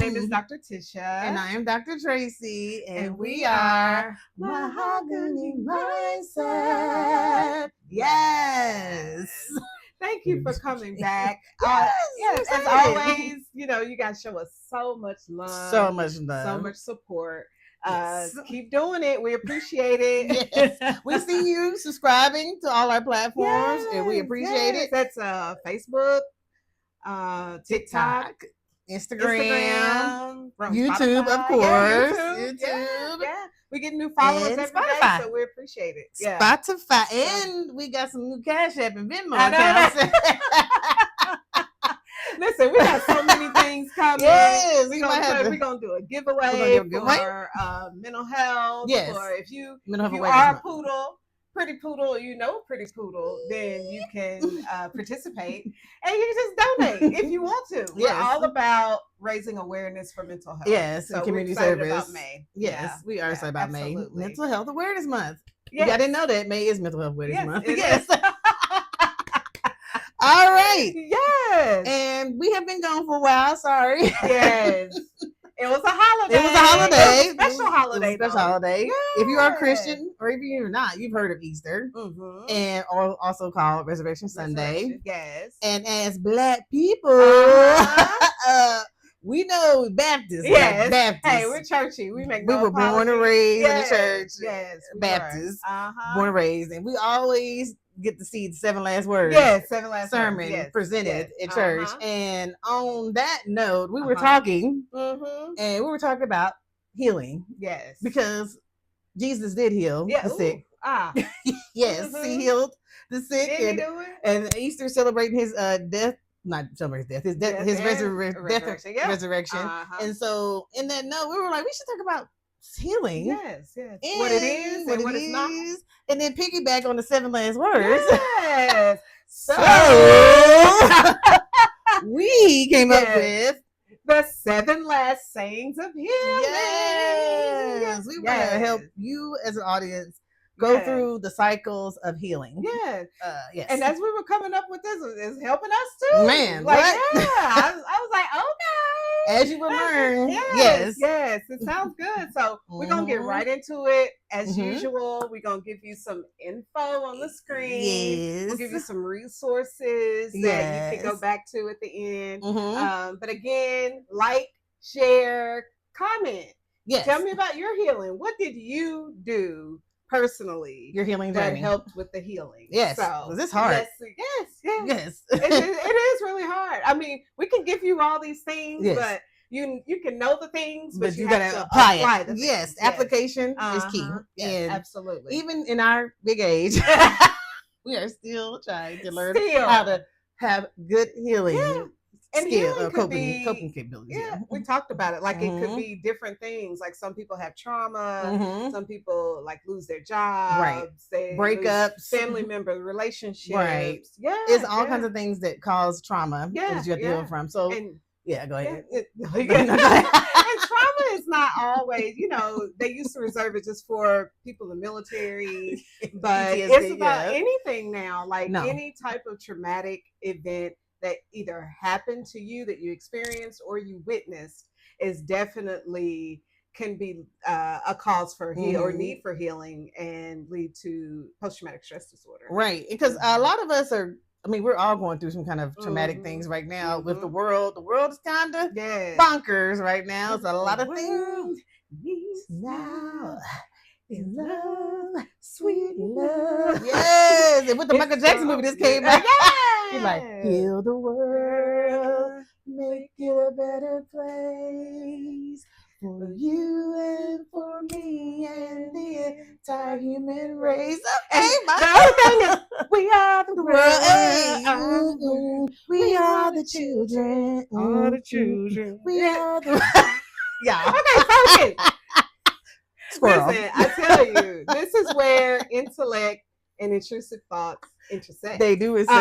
name is Dr. Tisha. And I am Dr. Tracy. And we are Mahogany Mindset. Yes. Thank you for coming back. Yes, as always, you guys show us so much love. So much love. So much support. Yes. Keep doing it. We appreciate it. Yes. We see you subscribing to all our platforms, and we appreciate it. That's Facebook, TikTok, Instagram, Spotify. YouTube, of course. YouTube. Yeah. We get new followers And every day, Spotify. so we appreciate it. Yeah. Spotify, and we got some new Cash App and Venmo I know accounts. Listen, we got so many things coming. Yes, we're we gonna do a giveaway for mental health. Yes. Or if you Mental health are awareness a poodle, pretty poodle, pretty poodle, then you can participate and you can just donate if you want to. Yes. We're all about raising awareness for mental health. Yes, so community we're excited service. About May. Yes, we are excited about absolutely. May. Mental Health Awareness Month. Yes. I didn't know that May is Mental Health Awareness Month. Yes. All right. Yes. And we have been gone for a while. Sorry. Yes. It was a holiday. It was a holiday. Special holiday. It was a special holiday. Yes. If you are a Christian, or if you're not, you've heard of Easter, and also called Resurrection Sunday. Yes. And as Black people, we know Baptists. Yes. Baptists. Hey, we're churchy. We were born and raised in the church. Yes. Baptists. Born and raised, and we always get to see the 7 last words. Yes, 7 last sermon words. presented in church. And on that note, we were talking, and we were talking about healing. Yes, because Jesus did heal the sick. Yes, he healed the sick. Did he do it? And Easter celebrating his death. Not celebrating his death, his resurrection. And so, in that note, we were like, we should talk about healing. Yes. What it is and what it's not. And then piggyback on the 7 last words. Yes. So we came up with the 7 last sayings of healing. Yes. We want to help you as an audience go through the cycles of healing. Yes. Yes. And as we were coming up with this, it's helping us too. Man, like, what? Yeah. I was like, okay. As you will learn. Yes. It sounds good. So we're going to get right into it. As usual, we're going to give you some info on the screen. Yes. We'll give you some resources that you can go back to at the end. But again, like, share, comment. Yes. Tell me about your healing. What did you do personally? Your healing journey. That helped with the healing. Yes. So was this hard? Yes. it is really hard. I mean, we can give you all these things, but you can know the things, but you have to apply it. Yes. Application is key. Yes, absolutely. Even in our big age, we are still trying to learn how to have good healing. Yeah. And skill, coping capabilities. Yeah, we talked about it. Like it could be different things. Like some people have trauma. Some people like lose their jobs. Right. They breakups, family member relationships. Right. Yeah. It's all kinds of things that cause trauma that you have to heal from. So go ahead. And trauma is not always, they used to reserve it just for people in the military, but it's about anything now. Like any type of traumatic event that either happened to you, that you experienced, or you witnessed, is definitely can be a cause for or need for healing and lead to post-traumatic stress disorder. Right, because a lot of us are. I mean, we're all going through some kind of traumatic things right now with the world. The world is kind of bonkers right now. So a lot of things now. In love, sweet love. Yes, and with the Michael Jackson movie, this came out. He's like, heal the world, make it a better place for you and for me and the entire human race. Okay, the other thing is, we are the world. We are the children. All the children. We are the. Yeah. Okay, focus. Squirrel. Listen, I tell you, this is where intellect and intrusive thoughts intersect. They do it. So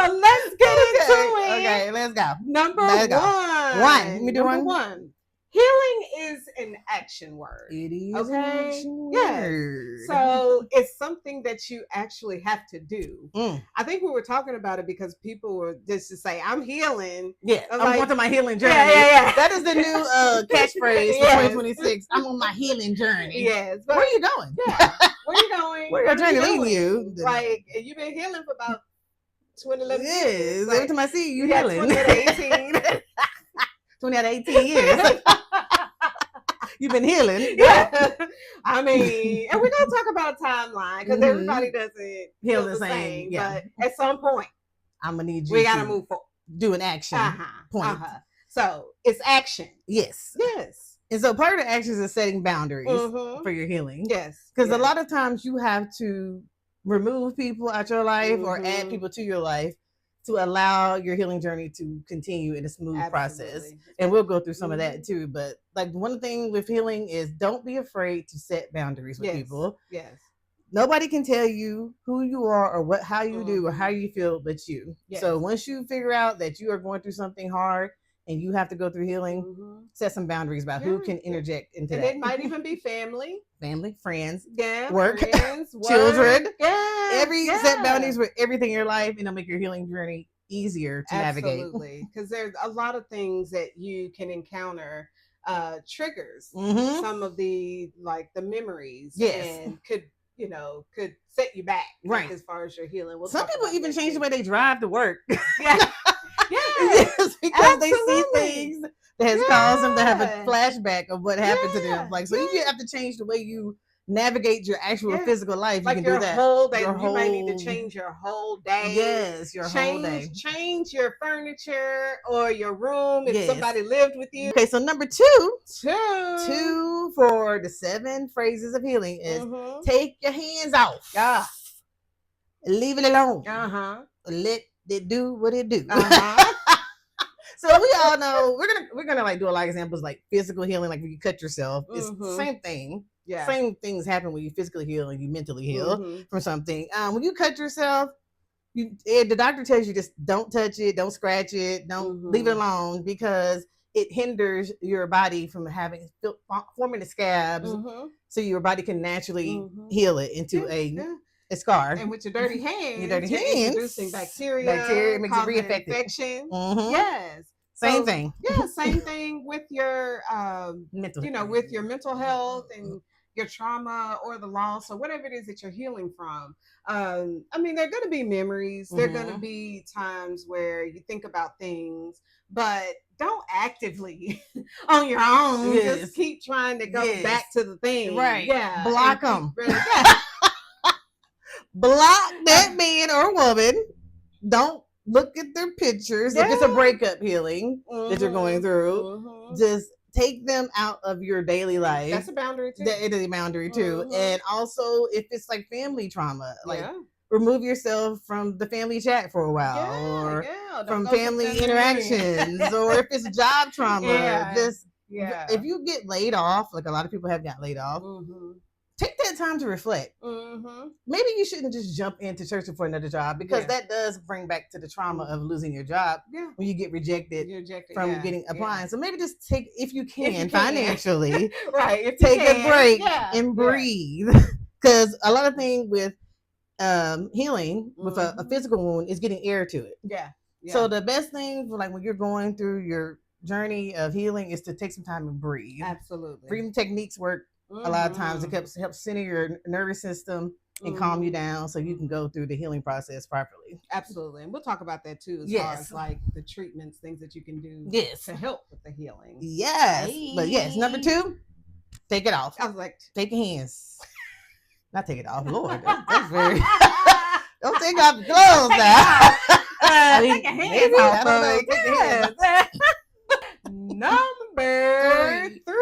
let's get into it. Okay, let's go. Number let's one. Go. One. Let me do Number one. Healing is an action word. It is okay? An action word. So it's something that you actually have to do. I think we were talking about it because people were just to say, I'm healing. Yeah, I'm like, going to my healing journey. Yeah. That is the new catchphrase for 2026. I'm on my healing journey. Yes. But where are you going? Yeah. Where are you going? Where your journey leading you? Like, you've been healing for about 2011 years. Like, every time I see you, healing. 20 out of 18. 20 out of 18 years. You've been healing. Yeah. I mean, and we're going to talk about a timeline because everybody doesn't heal the same. Yeah. But at some point, I'm going to need you we got to move forward. Do an action point. So it's action. Yes. And so part of the actions is setting boundaries for your healing. Yes. Because a lot of times you have to remove people out your life or add people to your life to allow your healing journey to continue in a smooth process. And we'll go through some of that too. But like one thing with healing is don't be afraid to set boundaries with people. Yes. Nobody can tell you who you are or how you do or how you feel but you. Yes. So once you figure out that you are going through something hard and you have to go through healing, set some boundaries about who can interject into that. And it might even be family, friends, work, children. Set boundaries with everything in your life, and it'll make your healing journey easier to navigate. Absolutely, because there's a lot of things that you can encounter, triggers. Some of the memories, and could set you back, right? As far as your healing. Some people even change the way they drive to work. Yes, because they see things that has caused them to have a flashback of what happened to them. Like, so you have to change the way you navigate your actual physical life. Like you can do that. Whole day. You might need to change your whole day. Yes, your whole day. Change your furniture or your room if somebody lived with you. Okay, so number two for the 7 phrases of healing is take your hands off. Leave it alone. Let it do what it do. So we all know we're gonna like do a lot of examples like physical healing, like when you cut yourself. It's the same thing. Yeah. Same things happen when you physically heal and you mentally heal from something. When you cut yourself, the doctor tells you just don't touch it, don't scratch it, don't leave it alone because it hinders your body from forming the scabs, so your body can naturally heal it into a scar. And with your dirty hands, you're introducing bacteria makes it reinfected. Yes. Same thing. Yeah, same thing with your with your mental health and your trauma or the loss or whatever it is that you're healing from. I mean, there are going to be memories. There are going to be times where you think about things, but don't actively on your own. Just keep trying to go back to the thing. Right. Yeah. Block them. Block that man or woman. Don't look at their pictures. If it's a breakup healing that you're going through, just take them out of your daily life. That's a boundary too. It is a boundary too. And also, if it's like family trauma, like remove yourself from the family chat for a while, or from family interactions, or if it's job trauma, if you get laid off, like a lot of people have got laid off. Take that time to reflect. Maybe you shouldn't just jump into searching for another job because that does bring back to the trauma of losing your job when you get rejected from getting applying. So maybe just take, if you can financially, take a break and breathe. Because a lot of things with healing with a physical wound is getting air to it. So the best thing for like when you're going through your journey of healing is to take some time and breathe. Absolutely. Breathing techniques work. A lot of times it helps center your nervous system and calm you down so you can go through the healing process properly. Absolutely. And we'll talk about that too, as far as like the treatments, things that you can do to help with the healing. Yes. But number 2, take it off. I was like, take your hands. Not take it off. Lord, that's very... Don't take off the clothes now. Take your hands off. Take your hands. Number 3.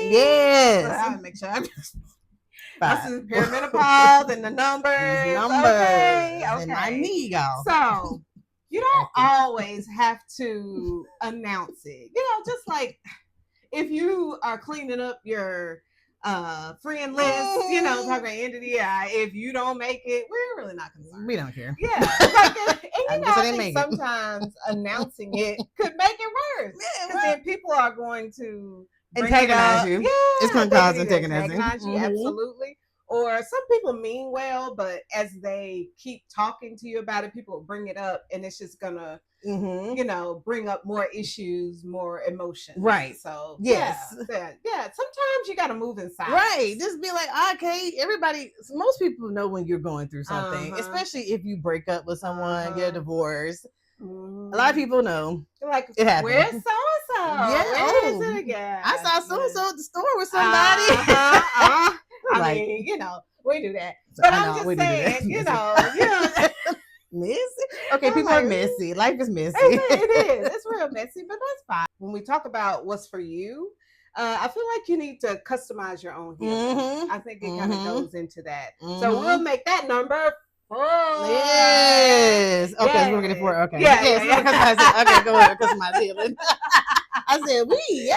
Yes. I want to make sure I'm just. This is perimenopause and the numbers. Okay. And my knee, y'all. So you don't always have to announce it. Just like if you are cleaning up your friend list, talking about end of the year. If you don't make it, we're really not concerned. We don't care. Yeah. I think sometimes announcing it could make it worse. Because then people are going to antagonize you. Yeah, it's going to cause antagonizing. You, absolutely. Or some people mean well, but as they keep talking to you about it, people bring it up, and it's just gonna, bring up more issues, more emotions. Right. So yes, yeah. Sometimes you got to move inside. Right. Just be like, okay. Most people know when you're going through something, especially if you break up with someone, get a divorce. A lot of people know. Like, it happens. Where's so and so? Yeah. Where is it again? I saw so and so at the store with somebody. I mean, we do that. But I'm just saying, messy. Okay, people are messy. Life is messy. It is. It's real messy, but that's fine. When we talk about what's for you, I feel like you need to customize your own healing. I think it kind of goes into that. So we'll make that number 4. Yes. Okay, so we're gonna get 4. Okay. Yes. Okay, go ahead. Customize healing. I said we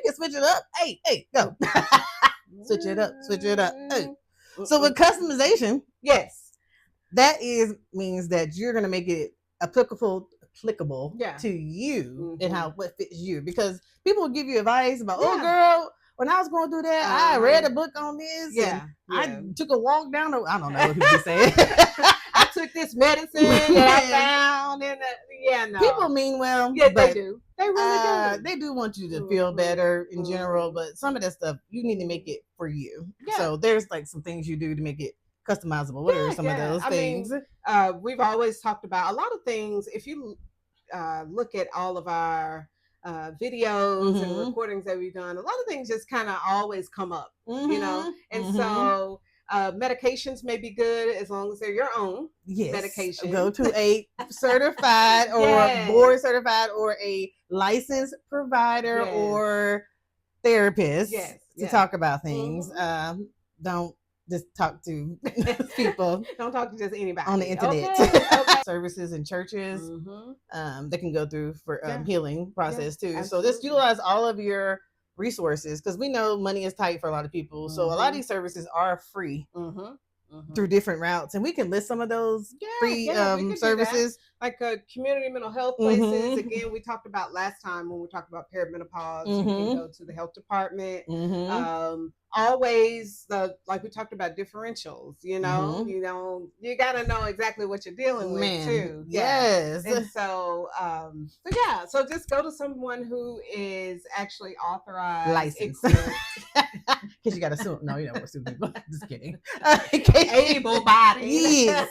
can switch it up. Hey, go. Switch it up. Hey. So with customization, yes, that means that you're gonna make it applicable to you and what fits you, because people will give you advice about, oh girl, when I was going through that, I read a book on this and I took a walk down I don't know what people say. I took this medicine that I found and people mean well. Yeah, they do. They really do. They do want you to feel better in general, but some of that stuff you need to make it for you. Yeah. So there's like some things you do to make it customizable. What are some of those things? We've always talked about a lot of things. If you look at all of our videos and recordings that we've done, a lot of things just kind of always come up, and so medications may be good as long as they're your own medication. Go to a certified or board certified or a licensed provider or therapist to talk about things. Don't just talk to people. Don't talk to just anybody on the internet. Okay. Services and churches that can go through for healing process too. Absolutely. So just utilize all of your resources, because we know money is tight for a lot of people. So a lot of these services are free through different routes, and we can list some of those free services, like community mental health places. Again, we talked about last time when we talked about perimenopause. You can go to the health department. Always like we talked about differentials. You got to know exactly what you're dealing with too. Yes. And so so just go to someone who is actually authorized, licensed. Because you got to sue. No, you don't want to sue people. Just kidding. Able-bodied. Yes.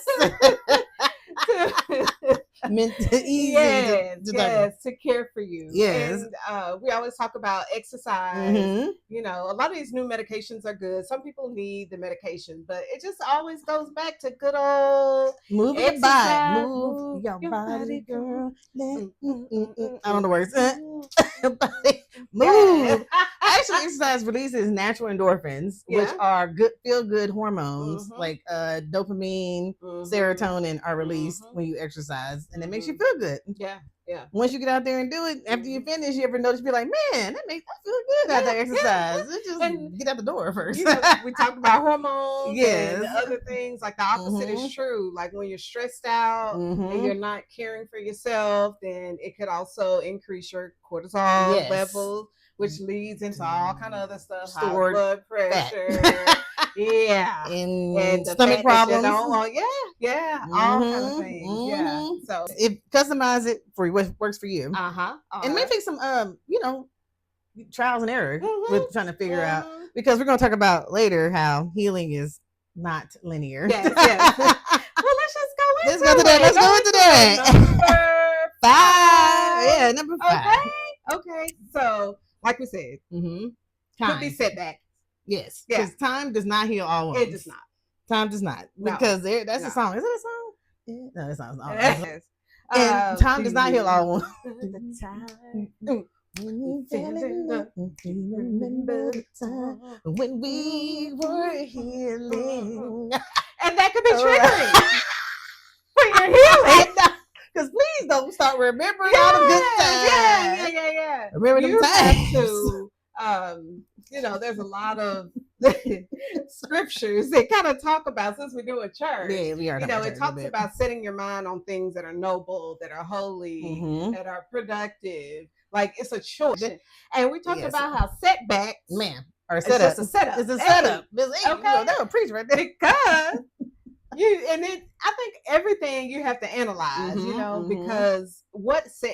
To care for you. Yes. And we always talk about exercise. A lot of these new medications are good. Some people need the medication, but it just always goes back to good old move your body. Move your body, girl. I don't know words. Move. Actually, exercise releases natural endorphins, which are feel-good hormones like dopamine, serotonin are released when you exercise, and it makes you feel good. Yeah. Once you get out there and do it, after you finish, you ever notice, be like, man, that makes me feel good after exercise. Just get out the door first. We talked about hormones and other things. Like the opposite is true. Like when you're stressed out and you're not caring for yourself, then it could also increase your cortisol levels, which leads into all kind of other stuff. Stored blood pressure. And stomach problems. All kind of things. So if customize it for what works for you. And maybe take some trials and error with trying to figure out, because we're going to talk about later how healing is not linear. Yes. Well, let's go into that. Number 5. Number 5. Okay. So like we said, could be setbacks. Yes, because time does not heal all wounds. It does not. Time does not, because that's a song. Is it a song? No, it's not a song. And time does not heal all wounds. Remember the time when we were healing, and that could be triggering for your healing. Because please don't start remembering all the good times. Yeah. Remember them times. Have to, there's a lot of scriptures that kind of talk about, since we do a church. Yeah, we are. It talks about setting your mind on things that are noble, that are holy, that are productive. Like, it's a choice. And we talked about how setbacks, or setup. It's just a setup. It's a setup. Okay, that was preach right there. Because I think everything you have to analyze, because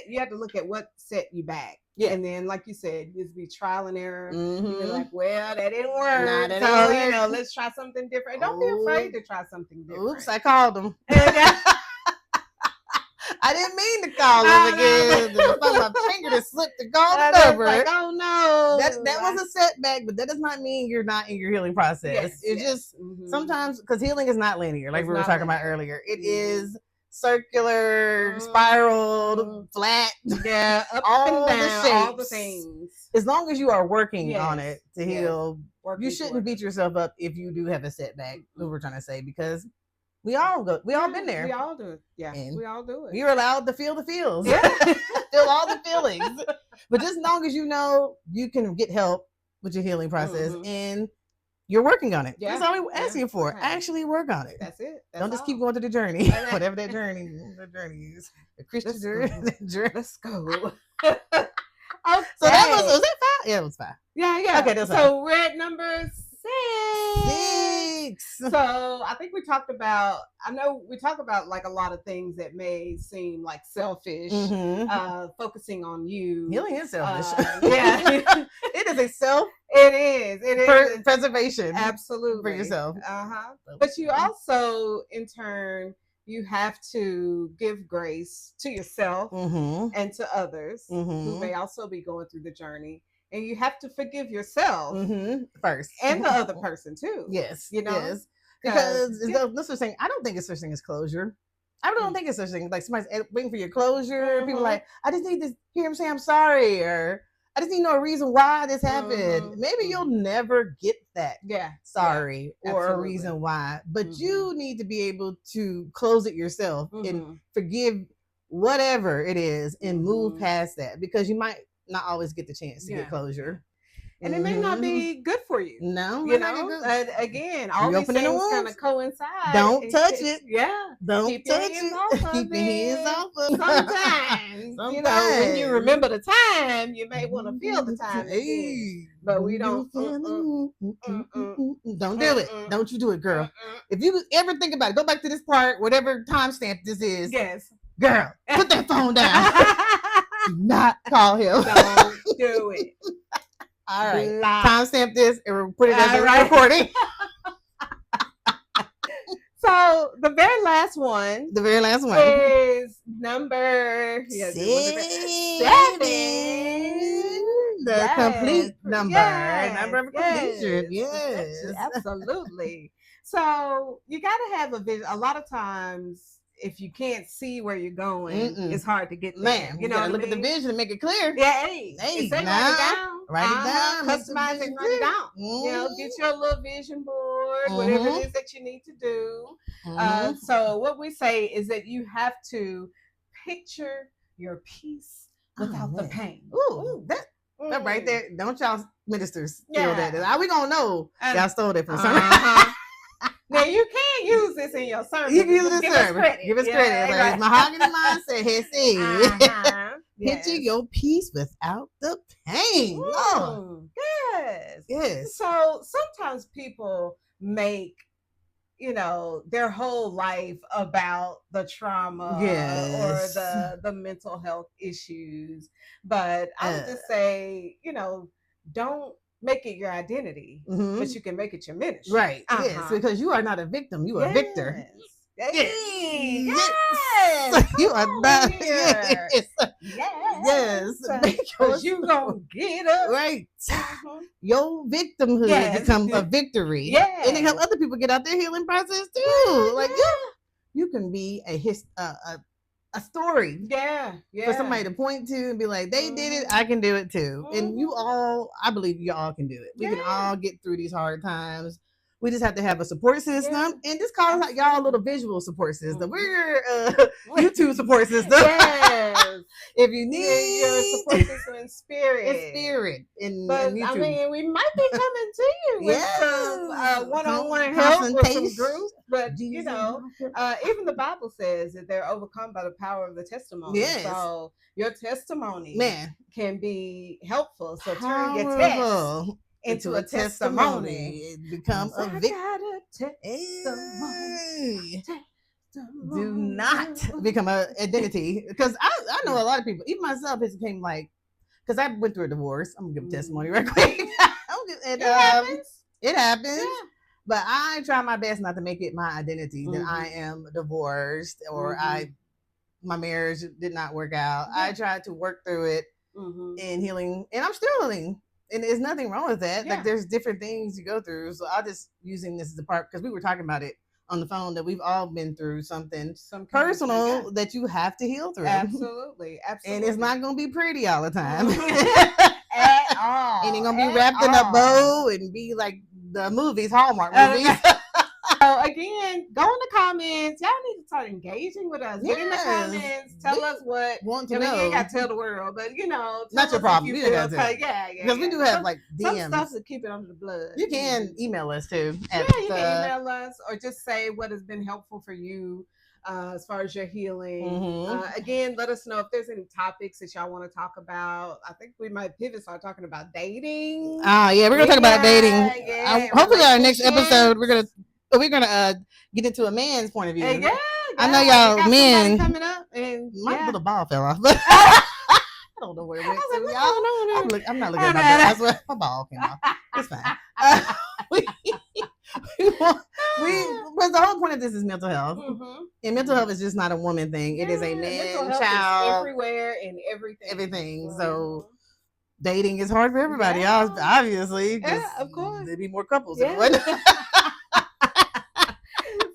you have to look at what set you back. Yeah. And then, like you said, it's be trial and error. You're like, well, that didn't work. Nah, that didn't work. Let's try something different. Don't be afraid to try something different. Oops, I called him. I didn't mean to call him again. My finger just slipped the golden number. Like, oh no. That was a setback, but that does not mean you're not in your healing process. It's just sometimes, because healing is not linear, like we were talking about earlier. It is circular, spiraled, flat. Yeah, up all and down, the shapes. All the things. As long as you are working on it to heal, you shouldn't beat yourself up if you do have a setback. What we're trying to say, because we all been there. We all do it. Yeah, and we all do it. You're allowed to feel the feels. Yeah. Feel all the feelings. But just as long as you know you can get help with your healing process and you're working on it. Yeah. That's all we ask you for. Right. Actually work on it. That's it. Don't just keep going through the journey. Whatever that journey is. The Christian journey. Let's go. Okay. So was that 5? Yeah, it was 5. Yeah. Okay, that's so we're at number 6. So I think we talked about, like a lot of things that may seem like selfish, focusing on you. Healing is selfish. It is a self. It is. Preservation. Absolutely. For yourself. But you also, in turn, you have to give grace to yourself and to others who may also be going through the journey. And you have to forgive yourself first, and the other person too. Yes, yes. Because no such thing. I don't think it's such thing as closure. I really don't think it's such thing. Like somebody's waiting for your closure. People like, I just need to hear him say I'm sorry, or I just need to know a reason why this happened. Maybe you'll never get that. Sorry or a reason why, but you need to be able to close it yourself and forgive whatever it is and move past that, because you might not always get the chance to get closure, and it may not be good for you. No, again, all these things kind of coincide. Don't touch it. Don't keep touch it. Keep your hands off of it. Sometimes, when you remember the time, you may want to feel the time again. But we don't. Don't do it. Don't you do it, girl. If you ever think about it, go back to this part, whatever timestamp this is. Yes, girl, put that phone down. Do not call him. Don't do it. All right. Timestamp this and we'll put it as a recording. So the very last one is number 7. The complete number. Number of completion. Yes. Absolutely. So you got to have a vision. A lot of times, if you can't see where you're going, it's hard to get there. You know, look at the vision and make it clear. Yeah, write it down. Write it down. Customize it, write it down. You know, get your little vision board, whatever it is that you need to do. So what we say is that you have to picture your peace without the pain. Ooh, that right there. Don't y'all ministers steal that? How we gonna know y'all stole that from somebody? Now you can use this in your sermon. You can use it in sermon. Give us credit. Right. Mahogany mindset has said, picture your peace without the pain. Yes. So sometimes people make, their whole life about the trauma or the mental health issues. But I would just say, don't make it your identity, but you can make it your ministry. Right. Yes, because you are not a victim. You are a victor. Yes. You are not. Yes. Because you gonna get up. Right. Your victimhood becomes a victory. Yeah. And it help other people get out their healing process too. Like you can be a story for somebody to point to and be like, they did it, I can do it too. And I believe you all can do it. We can all get through these hard times We just have to have a support system, and just call y'all a little visual support system. We're YouTube support system. Yes. If you need your support system in spirit. But I mean, we might be coming to you with some one-on-one help or some groups. But you know, even the Bible says that they're overcome by the power of the testimony. Yes. So your testimony can be helpful. So turn your test into a testimony. Become a testimony. Do not become an identity, because I know a lot of people, even myself, it became like, because I went through a divorce. I'm gonna give a testimony right quick. It happens. It happens. Yeah. But I try my best not to make it my identity that I am divorced or my marriage did not work out. I tried to work through it in healing, and I'm still healing. And there's nothing wrong with that. Like, there's different things you go through. So I'll just using this as a part, because we were talking about it on the phone, that we've all been through something personal that you have to heal through. Absolutely. And it's not going to be pretty all the time. At all. And it's going to be wrapped in a bow and be like the movies, Hallmark movies. So again, go in the comments. Y'all need to start engaging with us. Get in the comments. Tell us what. Want to know. You ain't got to tell the world, but you know, not your problem. You got to. Because we do have like DMs. Some stuff to keep it under the blood. You can email us too. You can email us or just say what has been helpful for you as far as your healing. Again, let us know if there's any topics that y'all want to talk about. I think we might start talking about dating. We're gonna talk about dating. Hopefully, our next episode we're gonna get into a man's point of view. I know y'all men coming up, and my little ball fell off, but I don't know where it went to, y'all. I'm not looking at my ball. That's where my ball came off. It's fine. Because the whole point of this is mental health, and mental health is just not a woman thing. It is a man, child, everywhere, and everything. So dating is hard for everybody, obviously. Of course, there'd be more couples.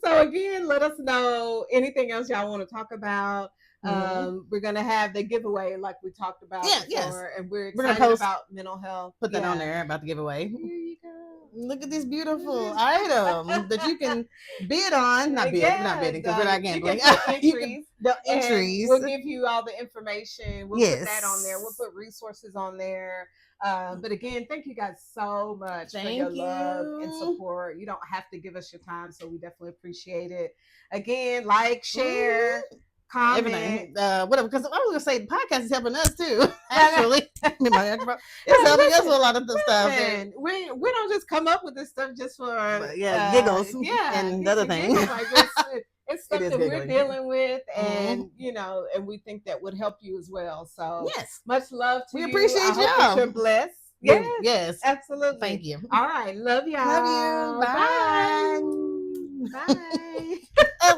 So again, let us know anything else y'all want to talk about. We're gonna have the giveaway like we talked about before, and we're excited about mental health. Put that on there about the giveaway. Here you go. Look at this beautiful item that you can bid on. Not bidding, because we're not gambling. The entries. We'll give you all the information. We'll put that on there. We'll put resources on there. But again, thank you guys so much for your love and support. You don't have to give us your time, so we definitely appreciate it. Again, like, share, comment, everything. Whatever. Because I was gonna say the podcast is helping us too. Actually, it's helping us with a lot of the stuff. And we don't just come up with this stuff just for giggles, and other things. It's stuff that we're dealing with, and you know, and we think that would help you as well. So much love to you. We appreciate y'all. You're blessed. Yes, absolutely. Thank you. All right, love y'all. Love you. Bye. Bye.